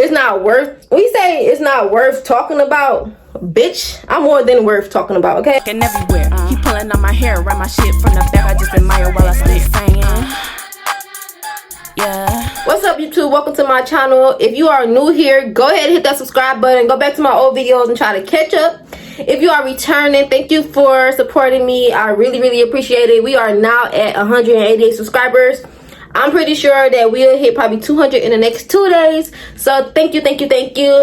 it's not worth, we say it's not worth talking about, bitch, I'm more than worth talking about, okay? And everywhere, he pulling on my hair, run my shit from the back. I just admire while I spit singing. Yeah. What's up, YouTube? Welcome to my channel. If you are new here, go ahead and hit that subscribe button. Go back to my old videos and try to catch up. If you are returning, thank you for supporting me. I really appreciate it. We are now at 188 subscribers. I'm pretty sure that we'll hit probably 200 in the next 2 days. So thank you. Thank you.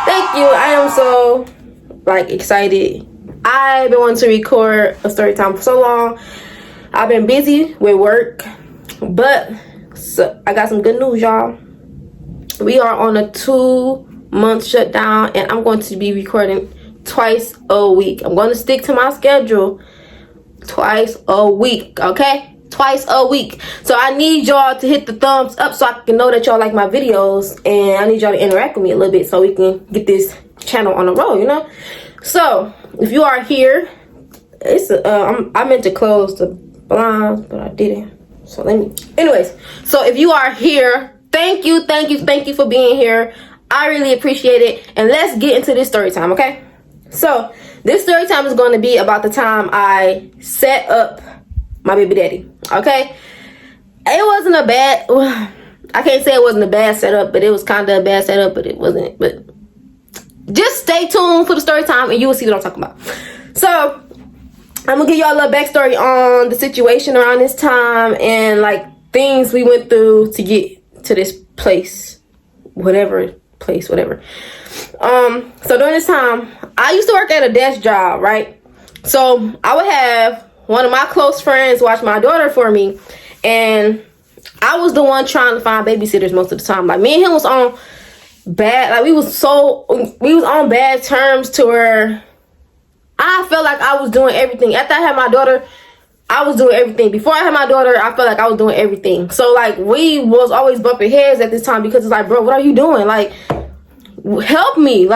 I am so excited. I've been wanting to record a story time for so long. I've been busy with work, but I got some good news, y'all. We are on a 2-month shutdown, and I'm going to be recording twice a week. I'm going to stick to my schedule twice a week, okay? Twice a week. So I need y'all to hit the thumbs up so I can know that y'all like my videos, and I need y'all to interact with me a little bit so we can get this channel on the road, you know? So if you are here, it's I meant to close the blinds, but I didn't. So anyways, so if you are here, thank you for being here. I really appreciate it. And let's get into this story time, okay? So this story time is going to be about the time I set up my baby daddy, okay? It wasn't a bad, I can't say it wasn't a bad setup, but it was kind of a bad setup, but it wasn't. But just stay tuned for the story time and you will see what I'm talking about. So I'm gonna give y'all a little backstory on the situation around this time and things we went through to get to this place, whatever. So during this time, I used to work at a desk job, right? So I would have one of my close friends watch my daughter for me, and I was the one trying to find babysitters most of the time. Me and him was on bad, we was on bad terms to where I felt like I was doing everything. After I had my daughter, I was doing everything. Before I had my daughter, I felt like I was doing everything. So we was always bumping heads at this time because it's bro, what are you doing? Help me.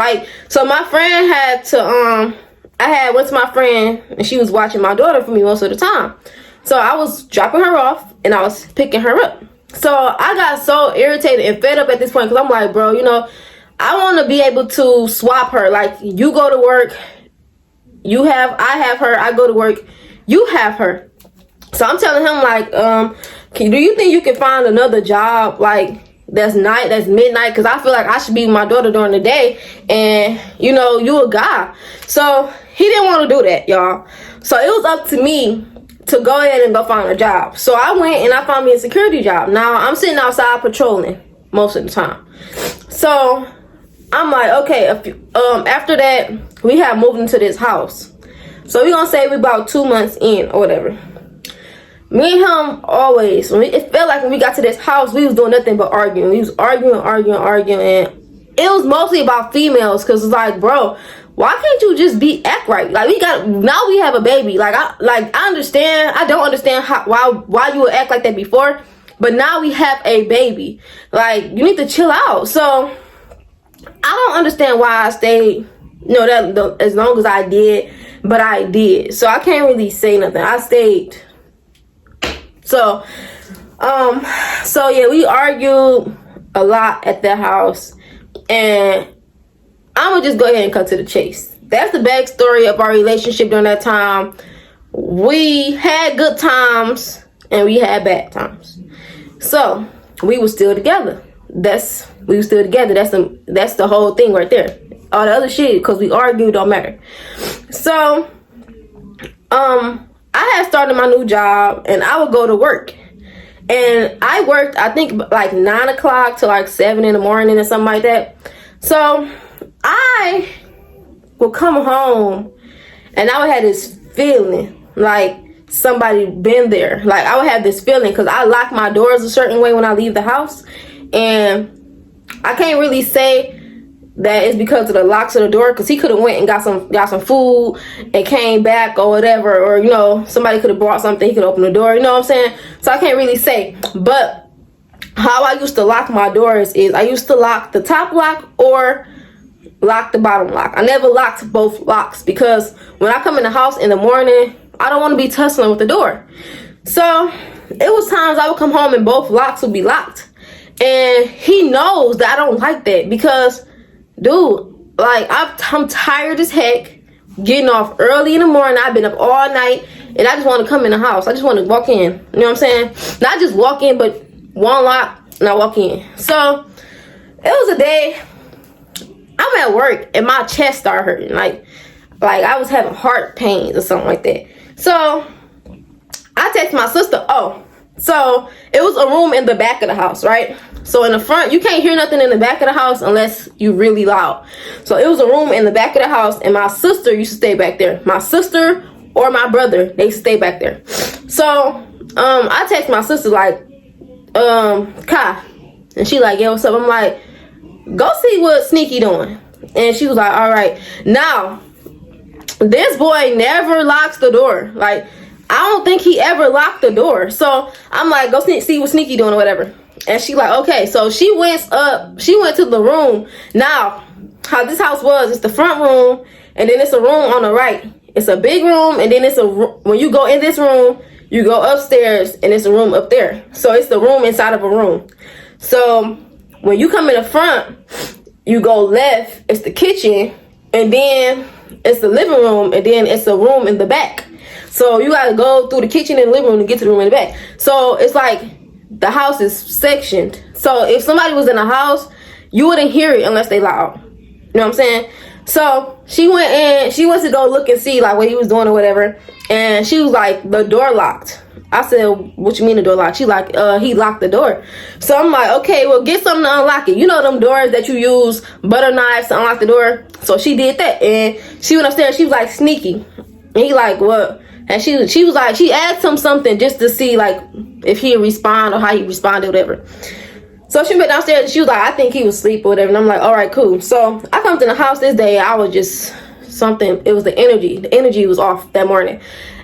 So my friend had to I went to my friend and she was watching my daughter for me most of the time. So I was dropping her off and I was picking her up. So I got so irritated and fed up at this point because I'm bro, I want to be able to swap her. You go to work, I have her, I go to work, you have her. So I'm telling him do you think you can find another job that's midnight? Because I feel like I should be with my daughter during the day, and you a guy. So he didn't want to do that, y'all. So it was up to me to go ahead and go find a job. So I went and I found me a security job. Now I'm sitting outside patrolling most of the time. So I'm okay, after that we have moved into this house. So we're gonna say we about 2 months in or whatever. Me and him always, it felt like when we got to this house, we was doing nothing but arguing. We was arguing, and it was mostly about females, because it's bro, why can't you just act right? Now we have a baby. I understand, I don't understand why you would act like that before, but now we have a baby. You need to chill out. So I don't understand why I stayed, as long as I did, but I did. So I can't really say nothing. I stayed. So yeah, we argued a lot at the house, and I'm gonna just go ahead and cut to the chase. That's the backstory of our relationship during that time. We had good times and we had bad times. So we were still together. That's the whole thing right there. All the other shit, because we argued, don't matter. So I had started my new job and I would go to work. And I worked, I think 9 o'clock to 7 in the morning or something like that. So I would come home and I would have this feeling somebody been there. I would have this feeling because I lock my doors a certain way when I leave the house. And I can't really say that it's because of the locks of the door, because he could have went and got some food and came back or whatever, or somebody could have brought something, he could open the door, you know what I'm saying? So I can't really say. But how I used to lock my doors is I used to lock the top lock or lock the bottom lock. I never locked both locks, because when I come in the house in the morning, I don't want to be tussling with the door. So it was times I would come home and both locks would be locked. And he knows that I don't like that because, dude, like, I'm tired as heck, getting off early in the morning. I've been up all night, and I just want to come in the house. I just want to walk in. You know what I'm saying? Not just walk in, but one lock, and I walk in. So, it was a day, I'm at work, and my chest started hurting. Like I was having heart pains or something like that. So, I text my sister, so it was a room in the back of the house, right? So in the front, you can't hear nothing in the back of the house unless you really loud. So it was a room in the back of the house, and my sister used to stay back there. My sister or my brother, they stay back there. So I text my sister like, Kai, and she like, yeah, what's up? I'm like, go see what Sneaky doing. And she was like, all right. Now, this boy never locks the door. Like, I don't think he ever locked the door. So I'm like, go see what Sneaky doing or whatever. And she like, okay. So she went to the room. Now, how this house was, it's the front room, and then it's a room on the right. It's a big room, and then when you go in this room, you go upstairs, and it's a room up there. So it's the room inside of a room. So when you come in the front, you go left, it's the kitchen, and then it's the living room, and then it's a room in the back. So you gotta go through the kitchen and the living room to get to the room in the back. So it's like the house is sectioned. So if somebody was in the house, you wouldn't hear it unless they loud. You know what I'm saying? So she went in, she went to go look and see like what he was doing or whatever. And she was like, the door locked. I said, what you mean the door locked? She like, he locked the door. So I'm like, okay, well, get something to unlock it. You know them doors that you use butter knives to unlock the door? So she did that. And she went upstairs. She was like, Sneaky. And he like, what? And she was like, she asked him something just to see like if he'd respond or how he responded, whatever. So she went downstairs and she was like, I think he was asleep or whatever. And I'm like, all right, cool. So I come to the house this day. I was just it was the energy. The energy was off that morning.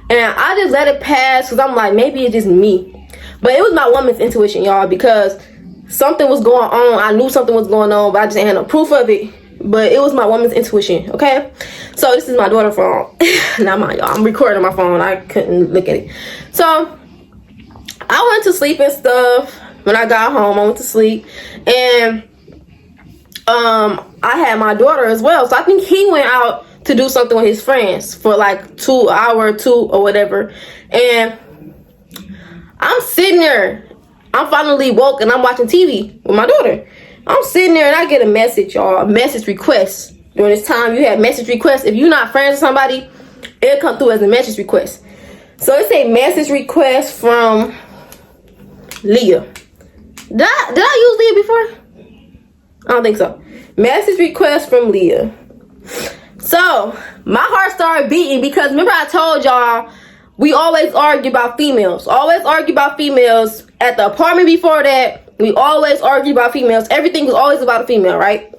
And I just let it pass because I'm like, maybe it's just me. But it was my woman's intuition, y'all, because something was going on. I knew something was going on, but I just didn't have no proof of it. But it was my woman's intuition, okay? So this is my daughter's phone. Not mine, y'all. I'm recording my phone. I couldn't look at it. So I went to sleep and stuff. When I got home, I went to sleep. And I had my daughter as well. So I think he went out to do something with his friends for like 2 hours or whatever. And I'm sitting there. I'm finally woke and I'm watching TV with my daughter. I'm sitting there and I get a message, y'all. A message request. During this time, you have message requests. If you're not friends with somebody, it'll come through as a message request. So it's a message request from Leah. Did I use Leah before? I don't think so. Message request from Leah. So my heart started beating because remember I told y'all we always argue about females. Always argue about females. At the apartment before that, we always argue about females. Everything was always about a female, right?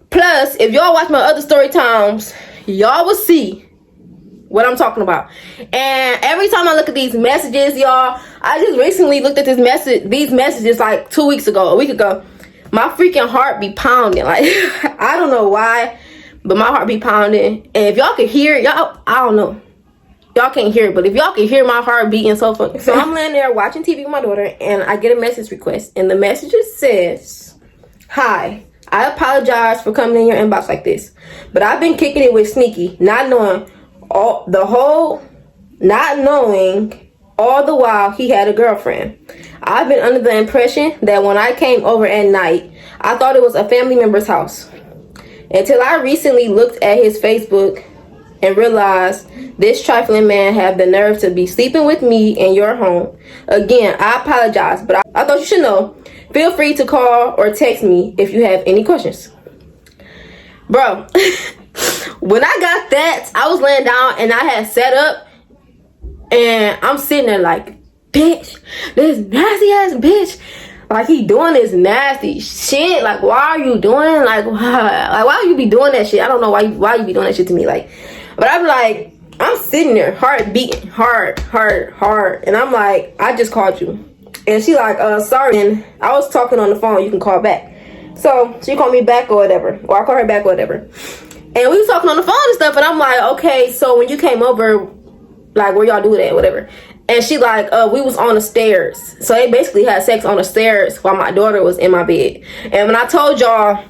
Plus, if y'all watch my other story times, y'all will see what I'm talking about. And every time I look at these messages, y'all, I just recently looked at these messages like 2 weeks ago, a week ago. My freaking heart be pounding. Like, I don't know why, but my heart be pounding. And if y'all can hear it, y'all, I don't know. Y'all can't hear it, but if y'all can hear my heart beating so fucking. So I'm laying there watching TV with my daughter, and I get a message request. And the message says, hi, I apologize for coming in your inbox like this, but I've been kicking it with Sneaky, not knowing all the while he had a girlfriend. I've been under the impression that when I came over at night, I thought it was a family member's house. Until I recently looked at his Facebook and realized this trifling man had the nerve to be sleeping with me in your home. Again, I apologize, but I thought you should know. Feel free to call or text me if you have any questions. Bro, when I got that, I was laying down and I had set up and I'm sitting there like, bitch, this nasty ass bitch. Like, he doing this nasty shit. Like, why are you doing, like why you be doing that shit? I don't know why you be doing that shit to me. Like, but I'm like, I'm sitting there, heart beating, hard. And I'm like, I just called you. And she like, sorry. And I was talking on the phone, you can call back. So she called me back or whatever. Or I called her back or whatever. And we was talking on the phone and stuff. And I'm like, okay, so when you came over, like, where y'all do that, whatever. And she like, we was on the stairs. So they basically had sex on the stairs while my daughter was in my bed. And when I told y'all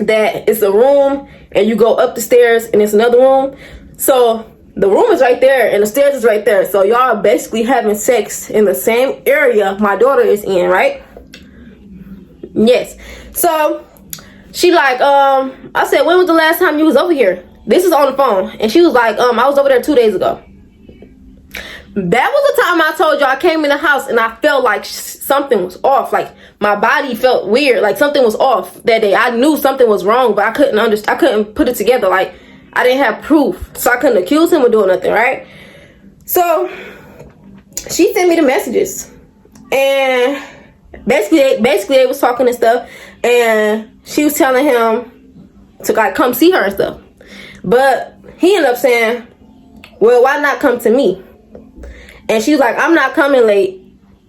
that it's a room and you go up the stairs and it's another room. So the room is right there and the stairs is right there. So y'all are basically having sex in the same area my daughter is in, right? Yes. So she like, I said, when was the last time you was over here? This is on the phone. And she was like, I was over there 2 days ago. That was the time I told you I came in the house and I felt like something was off. Like my body felt weird. Like something was off that day. I knew something was wrong, but I couldn't understand. I couldn't put it together. Like I didn't have proof, so I couldn't accuse him of doing nothing, right? So she sent me the messages, and basically they was talking and stuff, and she was telling him to like come see her and stuff. But he ended up saying, well, why not come to me? And she was like, I'm not coming late.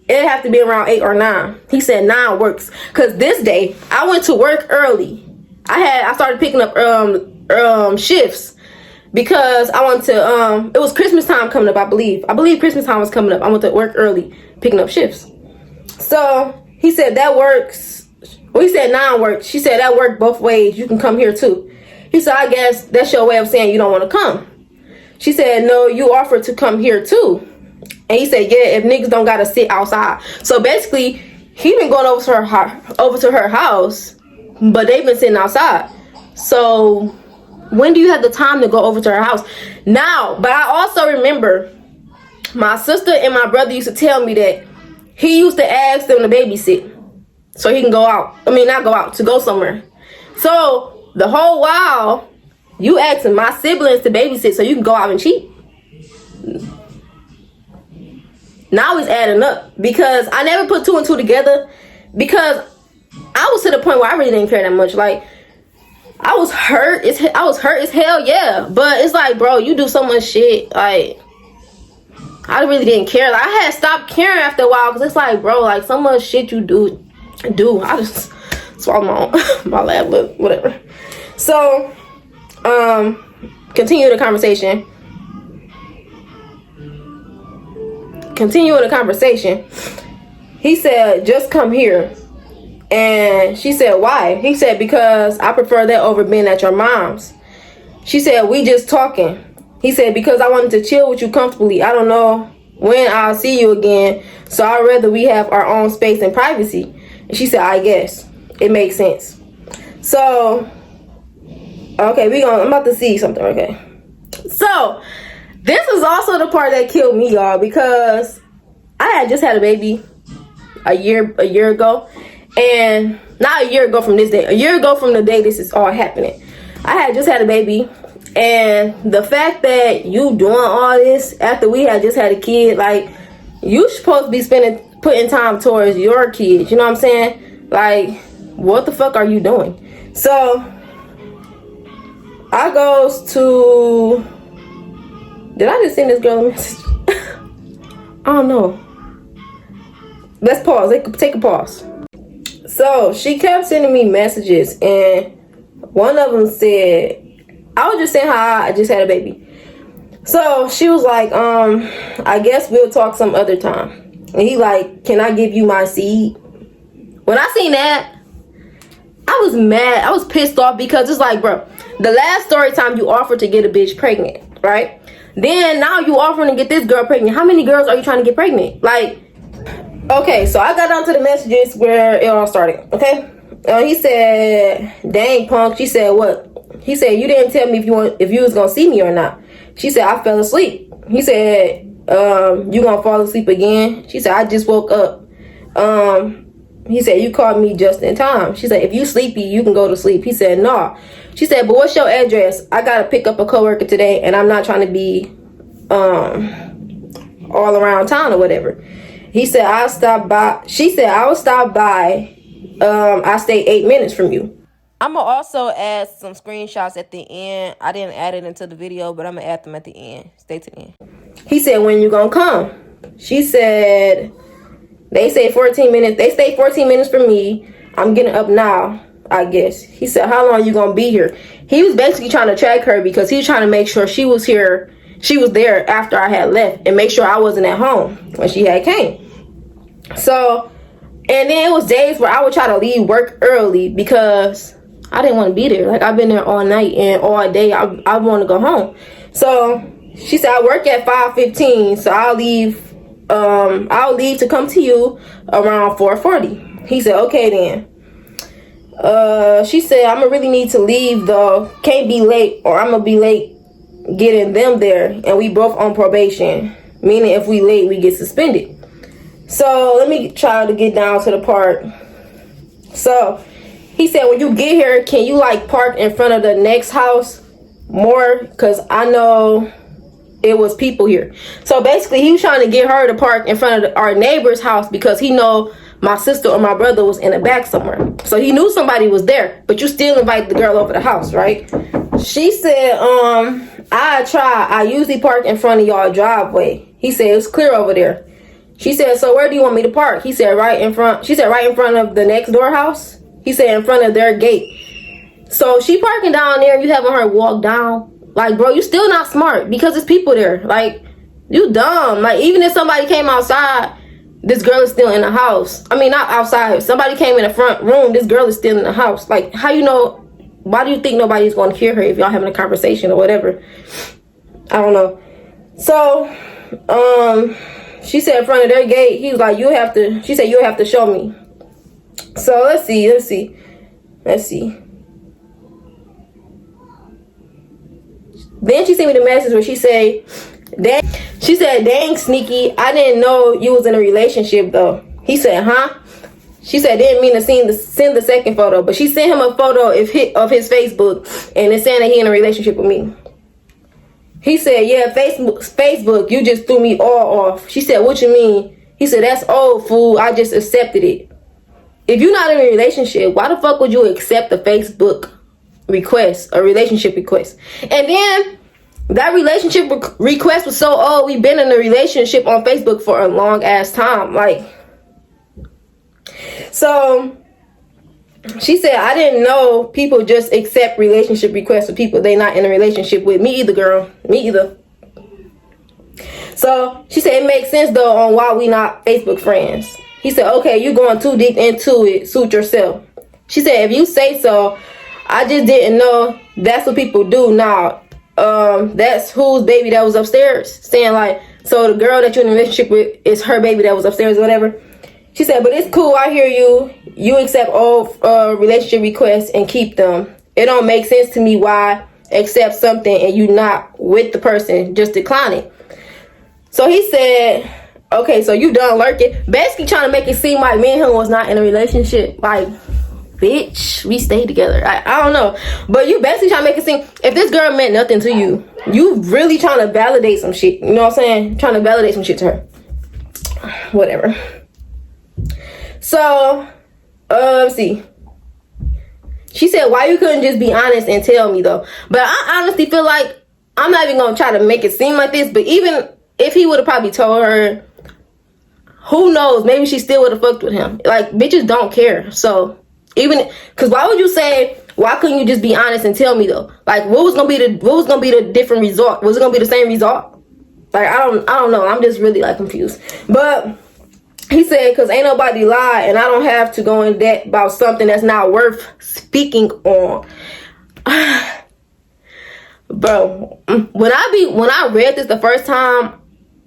It'd have to be around 8 or 9. He said 9 works. Cause this day I went to work early. I started picking up shifts because I wanted to it was Christmas time coming up, I believe Christmas time was coming up. I went to work early picking up shifts. So he said that works. Well, he said 9 works. She said that worked both ways. You can come here too. He said, I guess that's your way of saying you don't want to come. She said, no, you offered to come here too. And he said, yeah, if niggas don't gotta sit outside. So basically, he been going over to her house, but they've been sitting outside. So when do you have the time to go over to her house? Now, but I also remember my sister and my brother used to tell me that he used to ask them to babysit so he can go out. I mean, not go out, to go somewhere. So the whole while, you asking my siblings to babysit so you can go out and cheat. Now it's adding up because I never put 2 and 2 together because I was to the point where I really didn't care that much. Like I was hurt as hell, yeah. But it's like, bro, you do so much shit. Like I really didn't care. Like I had stopped caring after a while because it's like, bro, like so much shit you do. I just swallowed my lab lip, whatever. So, continue the conversation. He said, just come here. And she said, why? He said, because I prefer that over being at your mom's. She said, we just talking. He said, because I wanted to chill with you comfortably. I don't know when I'll see you again, so I'd rather we have our own space and privacy. And she said, I guess it makes sense. So okay, I'm about to see something. Okay, so this is also the part that killed me, y'all, because I had just had a baby a year ago, and not a year ago from this day, a year ago from the day this is all happening. I had just had a baby, and the fact that you doing all this after we had just had a kid, like you supposed to be putting time towards your kids. You know what I'm saying? Like, what the fuck are you doing? So I goes to. Did I just send this girl a message? I don't know. Let's pause. Take a pause. So she kept sending me messages, and one of them said, I was just saying how I just had a baby. So she was like, I guess we'll talk some other time. And he like, can I give you my seed? When I seen that, I was mad. I was pissed off because it's like, bro, the last story time you offered to get a bitch pregnant, right? Then now you offering to get this girl pregnant. How many girls are you trying to get pregnant? Like, okay, so I got down to the messages where it all started, okay? He said, dang, punk. She said, what? He said, you didn't tell me if you was gonna see me or not. She said, I fell asleep. He said, you gonna fall asleep again? She said, I just woke up. He said, you called me just in time. She said, if you sleepy, you can go to sleep. He said, no. She said, but what's your address? I gotta pick up a coworker today, and I'm not trying to be all around town or whatever. He said, I'll stop by. She said, I will stop by. I stay 8 minutes from you. I'm gonna also add some screenshots at the end. I didn't add it into the video, but I'm gonna add them at the end. Stay to the end. He said, when you gonna come? She said, they say 14 minutes. They stay 14 minutes from me. I'm getting up now, I guess. He said, how long you gonna be here? He was basically trying to track her because he was trying to make sure she was here she was there after I had left and make sure I wasn't at home when she had came. So, and then it was days where I would try to leave work early because I didn't want to be there. Like, I've been there all night and all day. I want to go home. So she said, I work at 5:15, so I'll leave to come to you around 4:40. He said, okay then. She said, I'm gonna really need to leave though. Can't be late or I'm gonna be late getting them there. And we both on probation. Meaning if we late, we get suspended. So let me try to get down to the part. So he said, when you get here, can you like park in front of the next house more? Cause I know it was people here. So basically he was trying to get her to park in front of our neighbor's house because he know my sister or my brother was in the back somewhere. So he knew somebody was there, but you still invite the girl over the house, right? She said, I usually park in front of y'all driveway. He said, it's clear over there. She said, so where do you want me to park? He said, right in front. She said, right in front of the next door house. He said, in front of their gate. So she parking down there, you having her walk down. Like, bro, you still not smart because there's people there. Like, you dumb. Like, even if somebody came outside, this girl is still in the house. I mean, not outside. If somebody came in the front room, this girl is still in the house. Like, how you know? Why do you think nobody's going to hear her if y'all having a conversation or whatever? I don't know. So, she said in front of their gate, he was like, she said, you'll have to show me. So, let's see. Then she sent me the message where she said, dang, Sneaky, I didn't know you was in a relationship though. He said, huh? She said, didn't mean to send the second photo, but she sent him a photo of his Facebook and it's saying that he in a relationship with me. He said, yeah, Facebook, you just threw me all off. She said, what you mean? He said, that's old, fool. I just accepted it. If you're not in a relationship, why the fuck would you accept a Facebook request, a relationship request? And then that relationship request was so old. We've been in a relationship on Facebook for a long ass time. Like, so she said, I didn't know people just accept relationship requests for people they not in a relationship with. Me either, girl. Me either. So she said, it makes sense though on why we not Facebook friends. He said, okay, you going too deep into it. Suit yourself. She said, if you say so, I just didn't know that's what people do now. That's whose baby that was upstairs. Saying like, so the girl that you're in a relationship with is her baby that was upstairs or whatever. She said, but it's cool. I hear you. You accept all relationship requests and keep them. It don't make sense to me why accept something and you not with the person, just decline it. So he said, okay, so you done lurking. Basically trying to make it seem like me and him was not in a relationship. Like, bitch, we stayed together. I don't know. But you basically trying to make it seem, if this girl meant nothing to you, you really trying to validate some shit. You know what I'm saying? Trying to validate some shit to her. Whatever. So, let's see. She said, why you couldn't just be honest and tell me though? But I honestly feel like I'm not even going to try to make it seem like this. But even if he would have probably told her, who knows? Maybe she still would have fucked with him. Like, bitches don't care. So, even, because why would you say, why couldn't you just be honest and tell me though? Like, what was gonna be the different result? Was it gonna be the same result? Like, I don't know. I'm just really like confused. But he said, because ain't nobody lie and I don't have to go in debt about something that's not worth speaking on. Bro, when I read this the first time,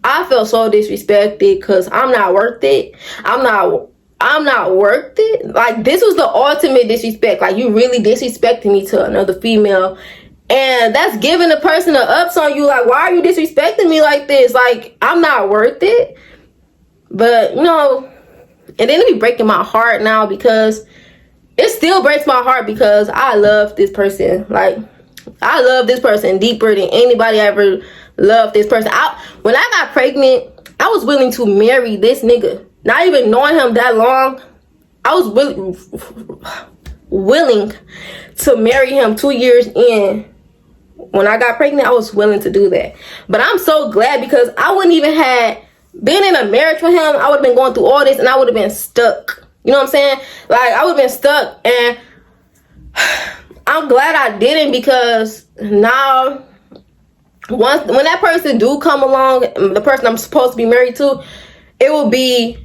I felt so disrespected because I'm not worth it. I'm not worth it. Like, this was the ultimate disrespect. Like, you really disrespecting me to another female. And that's giving the person an ups on you. Like, why are you disrespecting me like this? Like, I'm not worth it. But, you know, and then it be breaking my heart now because it still breaks my heart because I love this person. Like, I love this person deeper than anybody ever loved this person. When I got pregnant, I was willing to marry this nigga. Not even knowing him that long, I was willing to marry him 2 years in. When I got pregnant, I was willing to do that. But I'm so glad because I wouldn't even had been in a marriage with him. I would have been going through all this and I would have been stuck. You know what I'm saying? Like, I would have been stuck. And I'm glad I didn't because now once when that person do come along, the person I'm supposed to be married to, it will be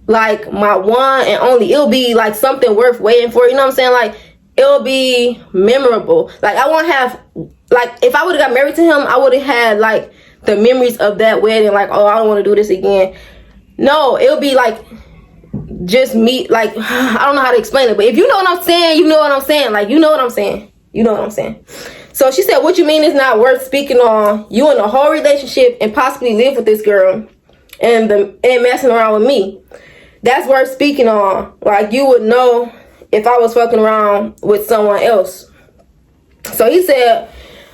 like my one and only. It'll be like something worth waiting for. You know what I'm saying? Like, it'll be memorable. Like, I won't have, like, if I would have got married to him, I would have had like the memories of that wedding. Like, oh, I don't want to do this again. No, it'll be like just me. Like, I don't know how to explain it, but if you know what I'm saying, you know what I'm saying. Like, you know what I'm saying. You know what I'm saying. So she said, what you mean it's not worth speaking on? You in a whole relationship and possibly live with this girl and messing around with me. That's worth speaking on. Like, you would know if I was fucking around with someone else. So he said,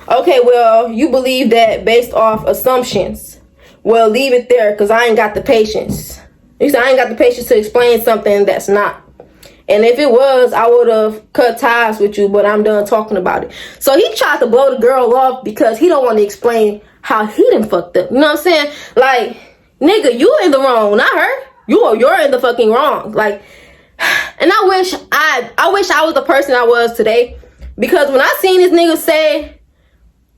okay, well, you believe that based off assumptions. Well, leave it there because I ain't got the patience. He said, I ain't got the patience to explain something that's not. And if it was, I would have cut ties with you, but I'm done talking about it. So he tried to blow the girl off because he don't want to explain how he done fucked up. You know what I'm saying? Like, nigga, you in the wrong, not her. You're in the fucking wrong. Like, and I wish I was the person I was today. Because when I seen this nigga say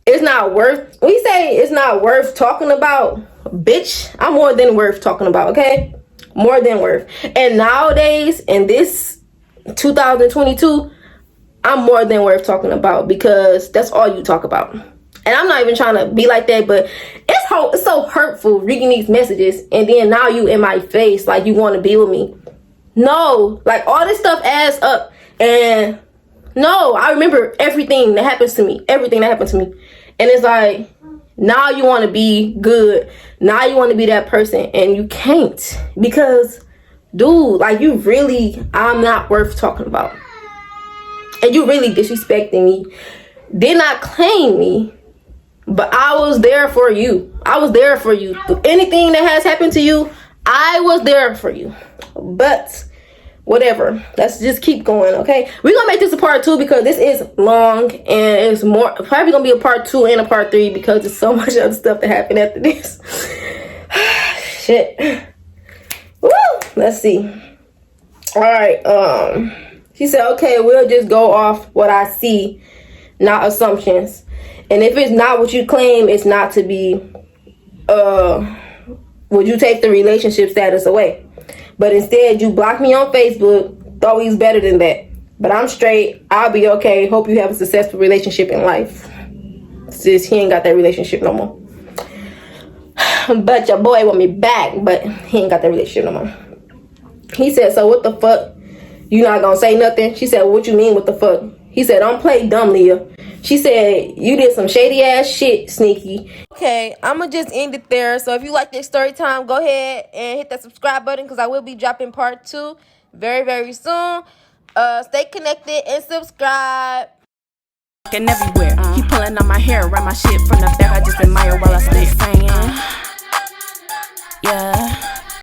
it's not worth, when he say it's not worth talking about, bitch, I'm more than worth talking about, okay? More than worth. And nowadays, in this 2022, I'm more than worth talking about because that's all you talk about. And I'm not even trying to be like that, but it's so hurtful reading these messages and then now you in my face like you want to be with me. No, like all this stuff adds up. And no, I remember everything that happens to me. Everything that happened to me. And it's like, now you want to be good. Now you want to be that person and you can't. Because, dude, like I'm not worth talking about. And you really disrespecting me. Did not claim me. But I was there for you. I was there for you. Anything that has happened to you, I was there for you. But whatever. Let's just keep going, okay? We're going to make this a part 2 because this is long. And it's probably going to be a part 2 and a part 3 because there's so much other stuff that happened after this. Shit. Woo! Let's see. All right. She said, okay, we'll just go off what I see, not assumptions. And if it's not what you claim, it's not to be, would you take the relationship status away? But instead, you block me on Facebook, thought we was better than that. But I'm straight, I'll be okay, hope you have a successful relationship in life. Since he ain't got that relationship no more. But your boy want me back, but he ain't got that relationship no more. He said, so what the fuck? You not gonna say nothing? She said, what you mean, what the fuck? He said, don't play dumb, Leah. She said, you did some shady ass shit, Sneaky. Okay, I'm going to just end it there. So if you like this story time, go ahead and hit that subscribe button because I will be dropping part 2 very, very soon. Stay connected and subscribe. And everywhere. He pulling on my hair, around my shit from the back. I just admire while I spit. Saying